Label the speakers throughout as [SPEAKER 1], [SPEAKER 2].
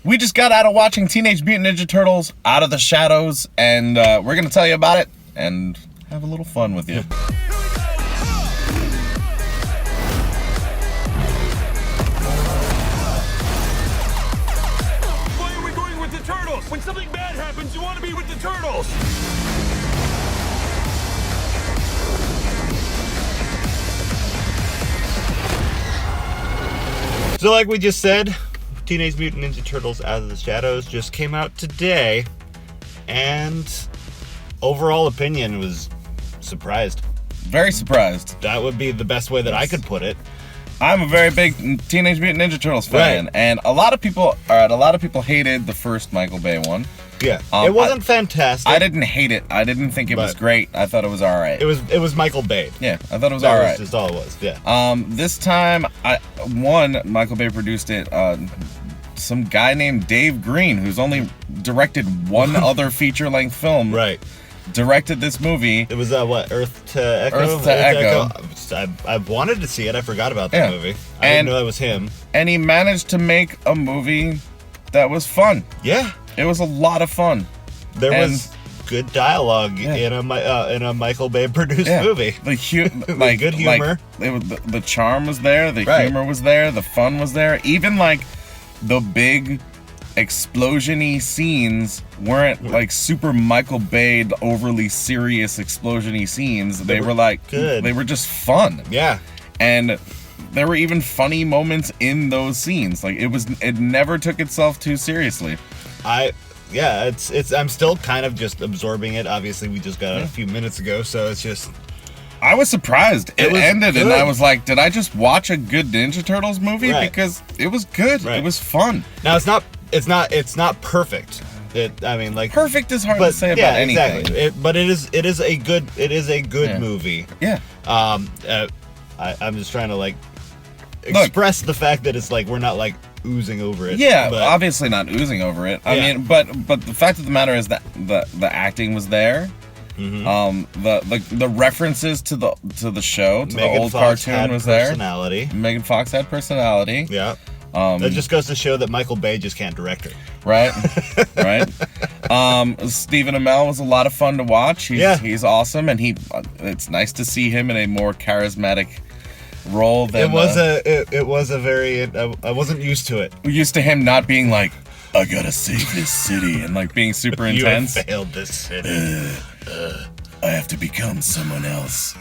[SPEAKER 1] We just got out of watching Teenage Mutant Ninja Turtles Out of the Shadows, and we're going to tell you about it and have a little fun with you.
[SPEAKER 2] Why are we going with the Turtles? When something bad happens, you want to be with the Turtles!
[SPEAKER 3] So like we just said, Teenage Mutant Ninja Turtles Out of the Shadows just came out today, and overall opinion was surprised.
[SPEAKER 1] Very surprised.
[SPEAKER 3] That would be the best way that I could put it.
[SPEAKER 1] I'm a very big Teenage Mutant Ninja Turtles fan,
[SPEAKER 3] Right.
[SPEAKER 1] and a lot of people hated the first Michael Bay one.
[SPEAKER 3] Yeah, it wasn't fantastic.
[SPEAKER 1] I didn't hate it. I didn't think it was
[SPEAKER 3] But-
[SPEAKER 1] great. I thought it was all right.
[SPEAKER 3] It was Michael Bay.
[SPEAKER 1] Yeah, I thought it was
[SPEAKER 3] That
[SPEAKER 1] all
[SPEAKER 3] was
[SPEAKER 1] right.
[SPEAKER 3] just all it was. Yeah.
[SPEAKER 1] This time, Michael Bay produced it. Some guy named Dave Green, who's only directed one other feature-length film,
[SPEAKER 3] Right.
[SPEAKER 1] directed this movie.
[SPEAKER 3] It was what, Earth to Echo?
[SPEAKER 1] Earth to Echo.
[SPEAKER 3] I wanted to see it. I forgot about that
[SPEAKER 1] Yeah.
[SPEAKER 3] movie. I didn't
[SPEAKER 1] And-
[SPEAKER 3] know that was him.
[SPEAKER 1] And he managed to make a movie that was fun.
[SPEAKER 3] Yeah.
[SPEAKER 1] It was a lot of fun.
[SPEAKER 3] There
[SPEAKER 1] And-
[SPEAKER 3] was good dialogue in a Michael Bay produced movie.
[SPEAKER 1] The
[SPEAKER 3] Good humor.
[SPEAKER 1] The charm was there. The
[SPEAKER 3] Right.
[SPEAKER 1] humor was there. The fun was there. Even like the big explosion-y scenes weren't like super Michael Bay, overly serious explosion-y scenes. They were like
[SPEAKER 3] good.
[SPEAKER 1] They were just fun.
[SPEAKER 3] Yeah.
[SPEAKER 1] And there were even funny moments in those scenes. Like it never took itself too seriously.
[SPEAKER 3] I'm still kind of just absorbing it. Obviously, we just got it a few minutes ago, so it's just
[SPEAKER 1] I was surprised. It
[SPEAKER 3] was
[SPEAKER 1] ended and
[SPEAKER 3] good.
[SPEAKER 1] I was like, did I just watch a good Ninja Turtles movie?
[SPEAKER 3] Right.
[SPEAKER 1] Because it was good.
[SPEAKER 3] Right.
[SPEAKER 1] It was fun.
[SPEAKER 3] now it's not perfect.
[SPEAKER 1] Perfect is hard to say about anything.
[SPEAKER 3] Exactly. But it is a good
[SPEAKER 1] Yeah.
[SPEAKER 3] movie.
[SPEAKER 1] Yeah.
[SPEAKER 3] I'm just trying to like express the fact that it's like we're not like oozing over it.
[SPEAKER 1] Yeah,
[SPEAKER 3] but,
[SPEAKER 1] obviously not oozing over it. I
[SPEAKER 3] Yeah.
[SPEAKER 1] mean, but the fact of the matter is that the acting was there.
[SPEAKER 3] Mm-hmm.
[SPEAKER 1] The references to the show, to
[SPEAKER 3] Megan
[SPEAKER 1] the old
[SPEAKER 3] Fox
[SPEAKER 1] cartoon
[SPEAKER 3] had
[SPEAKER 1] was there.
[SPEAKER 3] personality.
[SPEAKER 1] Megan Fox had personality.
[SPEAKER 3] Yeah. That just goes to show that Michael Bay just can't direct her.
[SPEAKER 1] Right, right. Stephen Amell was a lot of fun to watch. He's awesome, and it's nice to see him in a more charismatic role than
[SPEAKER 3] It was a very I wasn't used to it.
[SPEAKER 1] we're used to him not being like, I gotta save this city, and like being super
[SPEAKER 3] You have
[SPEAKER 1] intense.
[SPEAKER 3] failed this city.
[SPEAKER 1] I have to become someone else,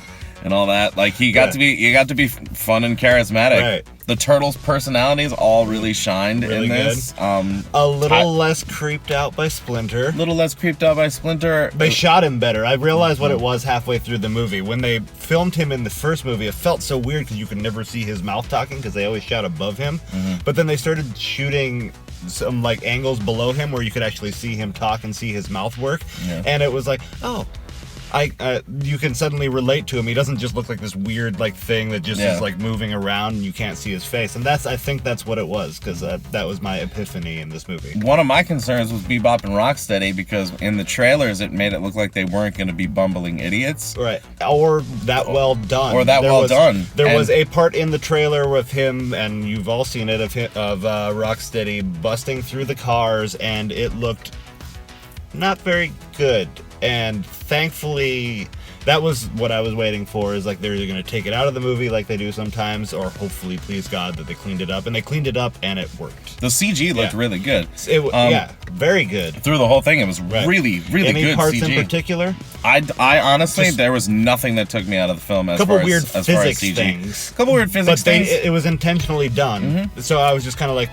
[SPEAKER 1] and all that. Like he got to be fun and charismatic.
[SPEAKER 3] Right.
[SPEAKER 1] The Turtles' personalities all really shined
[SPEAKER 3] Really
[SPEAKER 1] in this.
[SPEAKER 3] A little less creeped out by Splinter.
[SPEAKER 1] Little less creeped out by Splinter.
[SPEAKER 3] They shot him better. I realized what it was halfway through the movie. When they filmed him in the first movie, it felt so weird because you could never see his mouth talking because they always shot above him. But then they started shooting some like angles below him where you could actually see him talk and see his mouth work.
[SPEAKER 1] Yeah.
[SPEAKER 3] And it was like, oh, you can suddenly relate to him. He doesn't just look like this weird like thing that just is like moving around and you can't see his face. And I think that's what it was because that was my epiphany in this movie.
[SPEAKER 1] One of my concerns was Bebop and Rocksteady because in the trailers it made it look like they weren't going to be bumbling idiots.
[SPEAKER 3] Right. Or that well done.
[SPEAKER 1] Or that well done.
[SPEAKER 3] There was a part in the trailer with him, and you've all seen it, of Rocksteady busting through the cars, and it looked not very good. And thankfully, that was what I was waiting for, is like they're either going to take it out of the movie like they do sometimes, or hopefully, please God, that they cleaned it up. And they cleaned it up, and it worked.
[SPEAKER 1] The CG looked really good.
[SPEAKER 3] Yeah, very good.
[SPEAKER 1] Through the whole thing, it was really, really
[SPEAKER 3] Any
[SPEAKER 1] good
[SPEAKER 3] parts
[SPEAKER 1] CG.
[SPEAKER 3] in particular?
[SPEAKER 1] I honestly,
[SPEAKER 3] Just-
[SPEAKER 1] there was nothing that took me out of the film as
[SPEAKER 3] Couple
[SPEAKER 1] far
[SPEAKER 3] weird
[SPEAKER 1] as far as
[SPEAKER 3] physics
[SPEAKER 1] CG.
[SPEAKER 3] things.
[SPEAKER 1] Couple weird physics
[SPEAKER 3] But
[SPEAKER 1] things.
[SPEAKER 3] it was intentionally done. So I was just kind of like,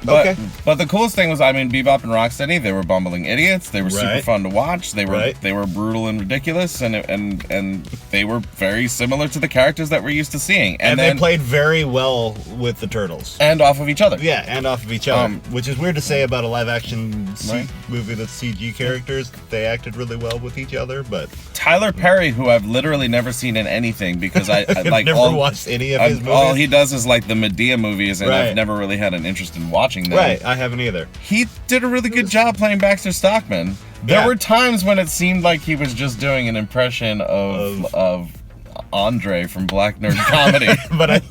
[SPEAKER 1] But,
[SPEAKER 3] okay.
[SPEAKER 1] but the coolest thing was, I mean, Bebop and Rocksteady, they were bumbling idiots. They were super
[SPEAKER 3] Right.
[SPEAKER 1] fun to watch. They were
[SPEAKER 3] Right.
[SPEAKER 1] they were brutal and ridiculous, and they were very similar to the characters that we're used to seeing.
[SPEAKER 3] And
[SPEAKER 1] then,
[SPEAKER 3] they played very well with the turtles.
[SPEAKER 1] and off of each other.
[SPEAKER 3] Yeah, and off of each other,
[SPEAKER 1] Um,
[SPEAKER 3] which is weird to say about a live-action
[SPEAKER 1] Right.
[SPEAKER 3] movie that's CG characters. They acted really well with each other, but
[SPEAKER 1] Tyler Perry, who I've literally never seen in anything because I
[SPEAKER 3] I've
[SPEAKER 1] like
[SPEAKER 3] never
[SPEAKER 1] all,
[SPEAKER 3] watched any of his movies.
[SPEAKER 1] all he does is like the Medea movies, and I've
[SPEAKER 3] Right.
[SPEAKER 1] never really had an interest in watching them.
[SPEAKER 3] right, I haven't either.
[SPEAKER 1] He did a really good job playing Baxter Stockman. There
[SPEAKER 3] Yeah.
[SPEAKER 1] were times when it seemed like he was just doing an impression of Andre from Black Nerd Comedy.
[SPEAKER 3] But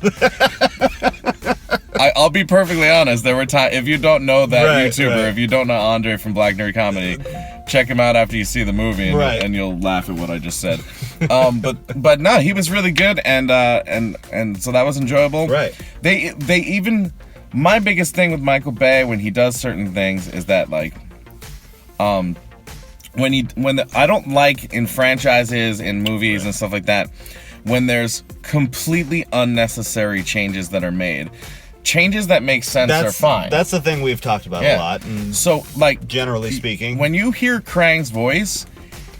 [SPEAKER 1] I'll be perfectly honest. There were times, if you don't know that
[SPEAKER 3] Right,
[SPEAKER 1] YouTuber,
[SPEAKER 3] right.
[SPEAKER 1] if you don't know Andre from Black Nerd Comedy, check him out after you see the movie, and,
[SPEAKER 3] Right.
[SPEAKER 1] and you'll laugh at what I just said. But no, he was really good, and so that was enjoyable.
[SPEAKER 3] Right.
[SPEAKER 1] They even, my biggest thing with Michael Bay when he does certain things is that like, I don't like in franchises, in movies and stuff like that, when there's completely unnecessary changes that are made. Changes that make sense are fine.
[SPEAKER 3] That's the thing we've talked about a lot. And
[SPEAKER 1] So, like,
[SPEAKER 3] generally speaking,
[SPEAKER 1] when you hear Krang's voice,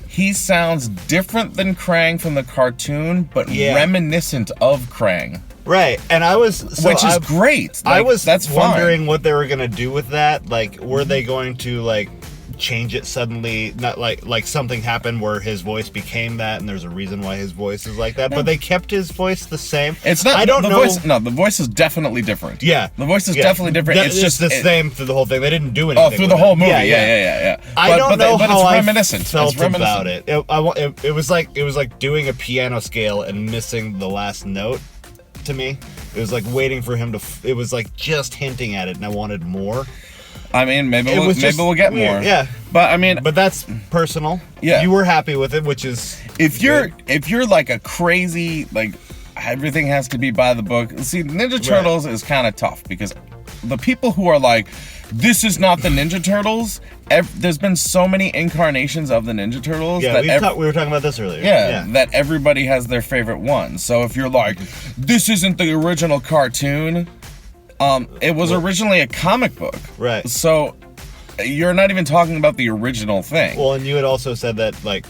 [SPEAKER 1] he sounds different than Krang from the cartoon, but
[SPEAKER 3] Yeah.
[SPEAKER 1] reminiscent of Krang,
[SPEAKER 3] right, and I was
[SPEAKER 1] which is great.
[SPEAKER 3] I
[SPEAKER 1] Like,
[SPEAKER 3] was
[SPEAKER 1] that's fine.
[SPEAKER 3] wondering what they were gonna do with that. Like, were they going to like change it suddenly? Not like something happened where his voice became that, and there's a reason why his voice is like that. But they kept his voice the same.
[SPEAKER 1] It's not.
[SPEAKER 3] I don't
[SPEAKER 1] the
[SPEAKER 3] know.
[SPEAKER 1] Voice, no, the voice is definitely different.
[SPEAKER 3] Yeah,
[SPEAKER 1] the voice is
[SPEAKER 3] yeah.
[SPEAKER 1] definitely different. It's just
[SPEAKER 3] the
[SPEAKER 1] it-
[SPEAKER 3] same through the whole thing. They didn't do anything.
[SPEAKER 1] Oh, through
[SPEAKER 3] with
[SPEAKER 1] the whole
[SPEAKER 3] it.
[SPEAKER 1] movie. Yeah.
[SPEAKER 3] I don't know
[SPEAKER 1] but
[SPEAKER 3] how
[SPEAKER 1] it's
[SPEAKER 3] I
[SPEAKER 1] reminiscent.
[SPEAKER 3] felt
[SPEAKER 1] It's reminiscent.
[SPEAKER 3] about it. It was like doing a piano scale and missing the last note. To me, it was like waiting for him to. It was like just hinting at it, and I wanted more.
[SPEAKER 1] I mean, maybe
[SPEAKER 3] It
[SPEAKER 1] we'll,
[SPEAKER 3] was
[SPEAKER 1] maybe
[SPEAKER 3] just
[SPEAKER 1] we'll get
[SPEAKER 3] weird,
[SPEAKER 1] more.
[SPEAKER 3] yeah.
[SPEAKER 1] But I mean,
[SPEAKER 3] But that's personal.
[SPEAKER 1] Yeah.
[SPEAKER 3] You were happy with it, which is
[SPEAKER 1] if you're
[SPEAKER 3] good.
[SPEAKER 1] like a crazy, like, everything has to be by the book. See, Ninja Turtles is kind of tough because the people who are like, this is not the Ninja Turtles. There's been so many incarnations of the Ninja Turtles
[SPEAKER 3] Yeah,
[SPEAKER 1] that
[SPEAKER 3] we were talking about this earlier.
[SPEAKER 1] yeah, that everybody has their favorite one. So if you're like, this isn't the original cartoon, it was originally a comic book.
[SPEAKER 3] Right.
[SPEAKER 1] So you're not even talking about the original thing.
[SPEAKER 3] Well, and you had also said that like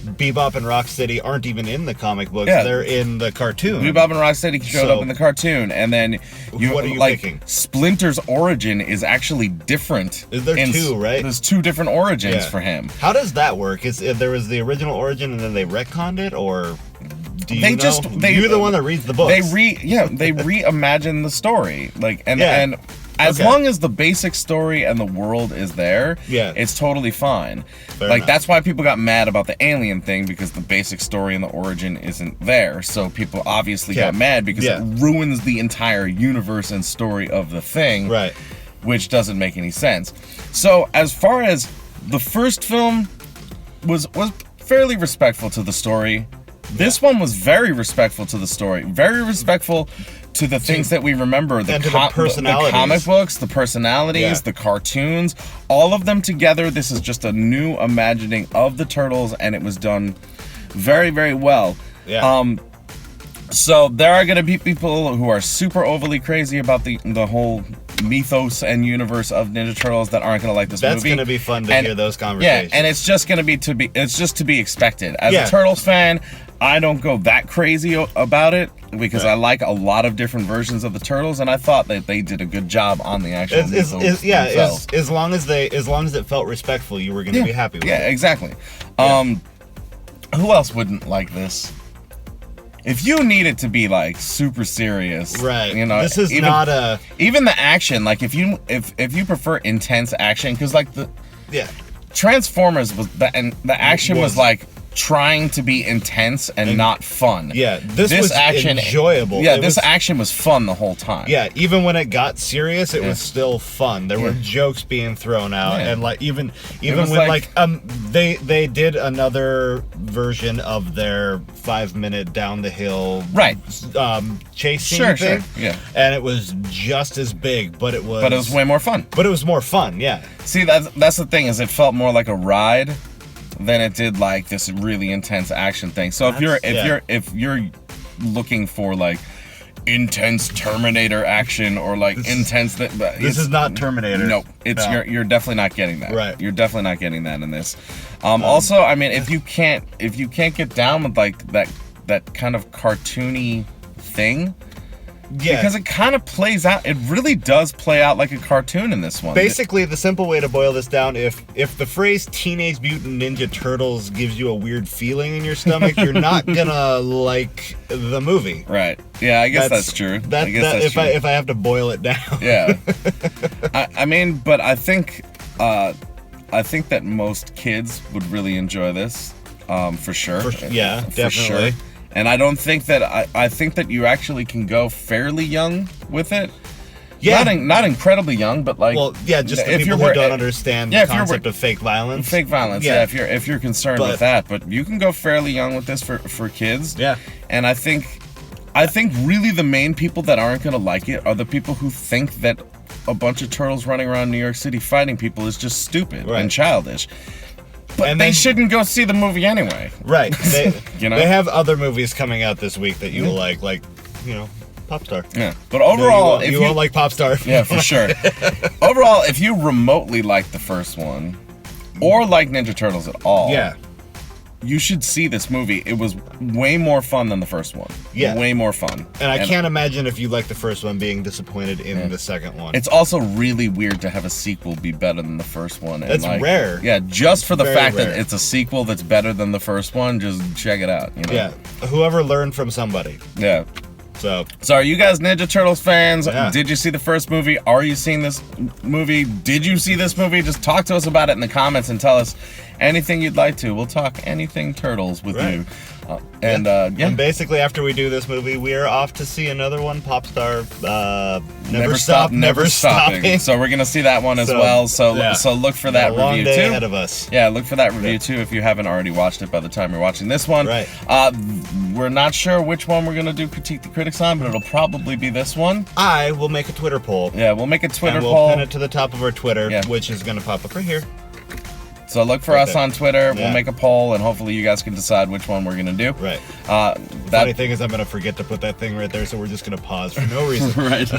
[SPEAKER 3] Bebop and Rocksteady aren't even in the comic books.
[SPEAKER 1] Yeah.
[SPEAKER 3] They're in the cartoon.
[SPEAKER 1] Bebop and Rocksteady showed
[SPEAKER 3] So-
[SPEAKER 1] up in the cartoon, and then
[SPEAKER 3] What are you
[SPEAKER 1] like
[SPEAKER 3] picking?
[SPEAKER 1] Splinter's origin is actually different.
[SPEAKER 3] Is there two, right?
[SPEAKER 1] There's two different origins
[SPEAKER 3] Yeah.
[SPEAKER 1] for him.
[SPEAKER 3] How does that work? Is if there was the original origin and then they retconned it, or do you
[SPEAKER 1] They
[SPEAKER 3] know?
[SPEAKER 1] just- they-
[SPEAKER 3] You're the one that reads the books.
[SPEAKER 1] They reimagine the story, like and
[SPEAKER 3] Yeah.
[SPEAKER 1] and as
[SPEAKER 3] Okay.
[SPEAKER 1] long as the basic story and the world is there,
[SPEAKER 3] Yeah.
[SPEAKER 1] it's totally fine.
[SPEAKER 3] Fair
[SPEAKER 1] Like
[SPEAKER 3] enough.
[SPEAKER 1] that's why people got mad about the alien thing, because the basic story and the origin isn't there. So people obviously
[SPEAKER 3] Yeah.
[SPEAKER 1] got mad because
[SPEAKER 3] Yeah.
[SPEAKER 1] it ruins the entire universe and story of the thing,
[SPEAKER 3] Right.
[SPEAKER 1] which doesn't make any sense. So as far as the first film was fairly respectful to the story. This one was very respectful to the story, very respectful to the things that we remember,
[SPEAKER 3] and to the
[SPEAKER 1] the
[SPEAKER 3] personalities.
[SPEAKER 1] comic books, the personalities,
[SPEAKER 3] Yeah.
[SPEAKER 1] the cartoons, all of them together. This is just a new imagining of the Turtles, and it was done very, very well.
[SPEAKER 3] Yeah.
[SPEAKER 1] So there are going to be people who are super overly crazy about the whole mythos and universe of Ninja Turtles that aren't going to like this
[SPEAKER 3] That's
[SPEAKER 1] movie.
[SPEAKER 3] going to be fun to
[SPEAKER 1] And-
[SPEAKER 3] hear those conversations.
[SPEAKER 1] Yeah, and it's just gonna be it's just to be expected. As
[SPEAKER 3] Yeah.
[SPEAKER 1] a Turtles fan, I don't go that crazy about it because
[SPEAKER 3] Right.
[SPEAKER 1] I like a lot of different versions of the Turtles, and I thought that they did a good job on the actual mythos themselves.
[SPEAKER 3] as long as it felt respectful, you were going to be happy with
[SPEAKER 1] Yeah,
[SPEAKER 3] it.
[SPEAKER 1] exactly. Who else wouldn't like this? If you need it to be like super serious,
[SPEAKER 3] Right.
[SPEAKER 1] You know,
[SPEAKER 3] This is
[SPEAKER 1] even,
[SPEAKER 3] not a
[SPEAKER 1] even the action. Like if you prefer intense action, because like the
[SPEAKER 3] yeah.
[SPEAKER 1] Transformers was and the action was
[SPEAKER 3] Was.
[SPEAKER 1] like trying to be intense and not fun.
[SPEAKER 3] Yeah, this was enjoyable.
[SPEAKER 1] Yeah,
[SPEAKER 3] It
[SPEAKER 1] this
[SPEAKER 3] was-
[SPEAKER 1] action was fun the whole time.
[SPEAKER 3] Yeah, even when it got serious, it was still fun. There were jokes being thrown out,
[SPEAKER 1] Yeah.
[SPEAKER 3] and like even
[SPEAKER 1] was
[SPEAKER 3] when
[SPEAKER 1] like-
[SPEAKER 3] they did another version of their 5-minute down the hill
[SPEAKER 1] Right.
[SPEAKER 3] chase scene
[SPEAKER 1] Sure,
[SPEAKER 3] thing.
[SPEAKER 1] sure, yeah.
[SPEAKER 3] And it was just as big, but it was
[SPEAKER 1] way more fun.
[SPEAKER 3] But it was more fun. Yeah,
[SPEAKER 1] See, that's the thing, is it felt more like a ride than it did like this really intense action thing. So if you're looking for like intense Terminator action or like intense
[SPEAKER 3] this is not Terminator.
[SPEAKER 1] No, it's
[SPEAKER 3] No.
[SPEAKER 1] you're definitely not getting that.
[SPEAKER 3] Right.
[SPEAKER 1] You're definitely not getting that in this. Also, I mean, if you can't get down with like that kind of cartoony thing,
[SPEAKER 3] Yeah,
[SPEAKER 1] because it kind of plays out. It really does play out like a cartoon in this one.
[SPEAKER 3] basically, the simple way to boil this down, if the phrase Teenage Mutant Ninja Turtles gives you a weird feeling in your stomach, you're not gonna like the movie.
[SPEAKER 1] Right. Yeah, I guess that's true. I guess that's
[SPEAKER 3] if
[SPEAKER 1] true.
[SPEAKER 3] if I have to boil it down.
[SPEAKER 1] Yeah. I mean, but I think that most kids would really enjoy this, for sure.
[SPEAKER 3] Yeah,
[SPEAKER 1] For
[SPEAKER 3] definitely.
[SPEAKER 1] sure. And I don't think that I think that you actually can go fairly young with it.
[SPEAKER 3] Yeah.
[SPEAKER 1] Not incredibly young, but like,
[SPEAKER 3] Well, yeah, just the
[SPEAKER 1] if
[SPEAKER 3] people
[SPEAKER 1] you're
[SPEAKER 3] who don't understand
[SPEAKER 1] yeah,
[SPEAKER 3] the
[SPEAKER 1] if you're
[SPEAKER 3] concept of fake violence.
[SPEAKER 1] fake violence.
[SPEAKER 3] Yeah.
[SPEAKER 1] Yeah, if you're concerned
[SPEAKER 3] But-
[SPEAKER 1] with that, but you can go fairly young with this for kids.
[SPEAKER 3] Yeah.
[SPEAKER 1] And I think really the main people that aren't gonna like it are the people who think that a bunch of turtles running around New York City fighting people is just stupid
[SPEAKER 3] Right.
[SPEAKER 1] and childish. But
[SPEAKER 3] And
[SPEAKER 1] they
[SPEAKER 3] then-
[SPEAKER 1] shouldn't go see the movie anyway.
[SPEAKER 3] Right. They,
[SPEAKER 1] You know?
[SPEAKER 3] they have other movies coming out this week that you will like, Popstar.
[SPEAKER 1] Yeah. But overall,
[SPEAKER 3] no,
[SPEAKER 1] if
[SPEAKER 3] you won't like Popstar.
[SPEAKER 1] yeah, for sure. Overall, if you remotely like the first one, or like Ninja Turtles at all,
[SPEAKER 3] Yeah.
[SPEAKER 1] you should see this movie. It was way more fun than the first one.
[SPEAKER 3] Yeah.
[SPEAKER 1] Way more fun.
[SPEAKER 3] And I can't imagine if you like the first one being disappointed in the second one.
[SPEAKER 1] It's also really weird to have a sequel be better than the first one. And
[SPEAKER 3] That's rare.
[SPEAKER 1] Yeah, just for the
[SPEAKER 3] Very
[SPEAKER 1] fact
[SPEAKER 3] rare.
[SPEAKER 1] that it's a sequel that's better than the first one, just check it out. You know?
[SPEAKER 3] yeah. Whoever learned from somebody.
[SPEAKER 1] Yeah.
[SPEAKER 3] So,
[SPEAKER 1] So are you guys Ninja Turtles fans?
[SPEAKER 3] Yeah.
[SPEAKER 1] Did you see the first movie? Are you seeing this movie? Did you see this movie? Just talk to us about it in the comments and tell us anything you'd like to. We'll talk anything Turtles with
[SPEAKER 3] Right.
[SPEAKER 1] you. Yeah.
[SPEAKER 3] And basically, after we do this movie, we are off to see another one, Popstar. Never Stop, Never Stopping.
[SPEAKER 1] So we're gonna see that one as
[SPEAKER 3] So,
[SPEAKER 1] well. So
[SPEAKER 3] yeah.
[SPEAKER 1] so look for
[SPEAKER 3] A
[SPEAKER 1] that
[SPEAKER 3] long
[SPEAKER 1] review
[SPEAKER 3] day
[SPEAKER 1] too.
[SPEAKER 3] ahead of us.
[SPEAKER 1] Yeah, look for that review too if you haven't already watched it by the time you're watching this one.
[SPEAKER 3] Right.
[SPEAKER 1] We're not sure which one we're gonna do Critique the Critics on, but it'll probably be this one.
[SPEAKER 3] I will make a Twitter poll.
[SPEAKER 1] Yeah, we'll make a Twitter
[SPEAKER 3] and we'll
[SPEAKER 1] poll.
[SPEAKER 3] pin it to the top of our Twitter,
[SPEAKER 1] Yeah.
[SPEAKER 3] which is going to pop up right here.
[SPEAKER 1] So look for
[SPEAKER 3] Right
[SPEAKER 1] us
[SPEAKER 3] there.
[SPEAKER 1] on Twitter. We'll
[SPEAKER 3] Yeah.
[SPEAKER 1] make a poll, and hopefully you guys can decide which one we're gonna do.
[SPEAKER 3] Right.
[SPEAKER 1] That
[SPEAKER 3] Funny thing is, I'm going to forget to put that thing right there, so we're just going to pause for no reason.
[SPEAKER 1] right.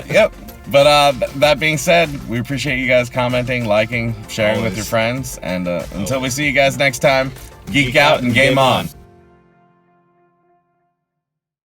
[SPEAKER 1] Yep. But that being said, we appreciate you guys commenting, liking, sharing with
[SPEAKER 3] Always.
[SPEAKER 1] your friends, and until we see you guys next time, geek out and game on.